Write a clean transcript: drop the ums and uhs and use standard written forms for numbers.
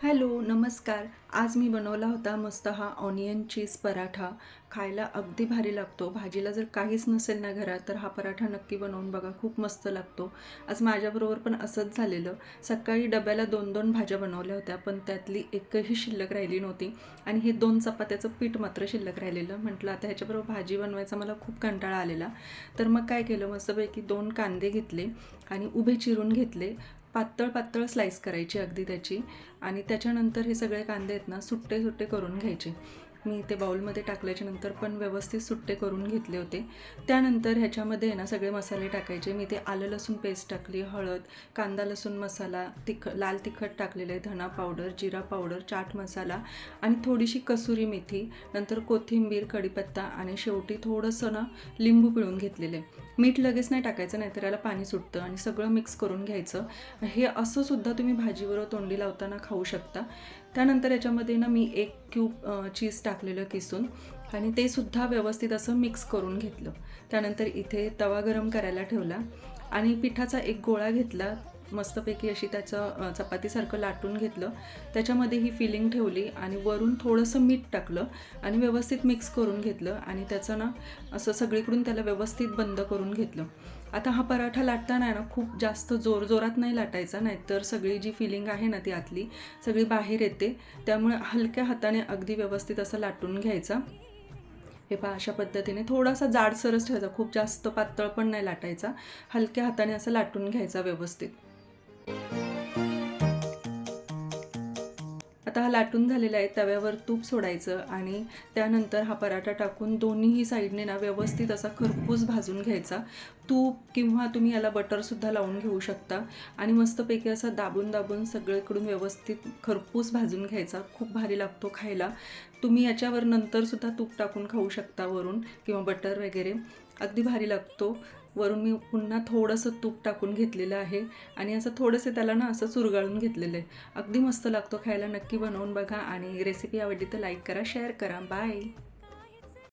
Hello, नमस्कार. आज मी बनवला होता मस्त हा ऑनियन चीज पराठा. खायला अगदी भारी लागतो. भाजीला जर काहीच नसेल ना घरात, तर हा पराठा नक्की बनवून बघा. खूप मस्त लागतो. आज माझ्याबरोबर पण असंच झालेलं. सकाळी डब्याला 2-2 भाज्या बनवल्या होत्या, पण त्यातली एकही शिल्लक राहिली नव्हती आणि हे 2 चपात्याचं पीठ मात्र शिल्लक राहिलेलं. म्हटलं आता ह्याच्याबरोबर भाजी बनवायचा मला खूप कंटाळा आलेला. तर मग काय केलं, मस्तपैकी 2 कांदे घेतले आणि उभे चिरून घेतले. पातळ पातळ स्लाईस करायची अगदी त्याची आणि त्याच्यानंतर हे सगळे कांदे आहेत ना सुट्टे सुट्टे करून घ्यायचे. मी ते बाउलमध्ये टाकल्याच्यानंतर पण व्यवस्थित सुट्टे करून घेतले होते. त्यानंतर ह्याच्यामध्ये आहे ना सगळे मसाले टाकायचे. मी ते आलं लसूण पेस्ट टाकली, हळद, कांदा लसूण मसाला, लाल तिखट टाकलेलं आहे, धना पावडर, जिरा पावडर, चाट मसाला आणि थोडीशी कसुरी मेथी, नंतर कोथिंबीर, कढीपत्ता आणि शेवटी थोडंसं ना लिंबू पिळून घेतलेलं आहे. मीठ लगेच नाही टाकायचं, नाहीतर याला पाणी सुटतं आणि सगळं मिक्स करून घ्यायचं. हे असं सुद्धा तुम्ही भाजीबरोबर तोंडी लावताना खाऊ शकता. त्यानंतर याच्यामध्ये ना मी 1 क्यूब चीज टाकलेलं किसून आणि ते सुद्धा व्यवस्थित असं मिक्स करून घेतलं. त्यानंतर इथे तवा गरम करायला ठेवला आणि पिठाचा एक गोळा घेतला. मस्तपैकी अशी त्याचं चपातीसारखं लाटून घेतलं. त्याच्यामध्ये ही फिलिंग ठेवली आणि वरून थोडंसं मीठ टाकलं आणि व्यवस्थित मिक्स करून घेतलं आणि त्याचं ना असं सगळीकडून त्याला व्यवस्थित बंद करून घेतलं. आता हा पराठा लाटताना ना खूप जास्त जोरात नाही लाटायचा, नाहीतर सगळी जी फिलिंग आहे ना ती आतली सगळी बाहेर येते. त्यामुळे हलक्या हाताने अगदी व्यवस्थित असं लाटून घ्यायचा. हे पहा, अशा पद्धतीने थोडासा जाडसरच ठेवायचा, खूप जास्त पातळ पण नाही लाटायचा. हलक्या हाताने असं लाटून घ्यायचा व्यवस्थित. आता हा लाटून झालेला आहे. तव्यावर तूप सोडायचं आणि त्यानंतर हा पराठा टाकून दोन्हीही साईडने ना व्यवस्थित असा खरपूस भाजून घ्यायचा. तूप किंवा तुम्ही याला बटरसुद्धा लावून घेऊ शकता आणि मस्तपैकी असा दाबून दाबून सगळीकडून व्यवस्थित खरपूस भाजून घ्यायचा. खूप भारी लागतो खायला. तुम्ही याच्यावर नंतरसुद्धा तूप टाकून खाऊ शकता वरून किंवा बटर वगैरे. अगदी भारी लागतो. वरून मी पुन्हा थोडंसं तूप टाकून घेतलेलं आहे आणि असं थोडंसं त्याला ना असं चुरगाळून घेतलेलं आहे. अगदी मस्त लागतो खायला. नक्की बनवून बघा आणि रेसिपी आवडली तर लाईक करा, शेअर करा. बाय.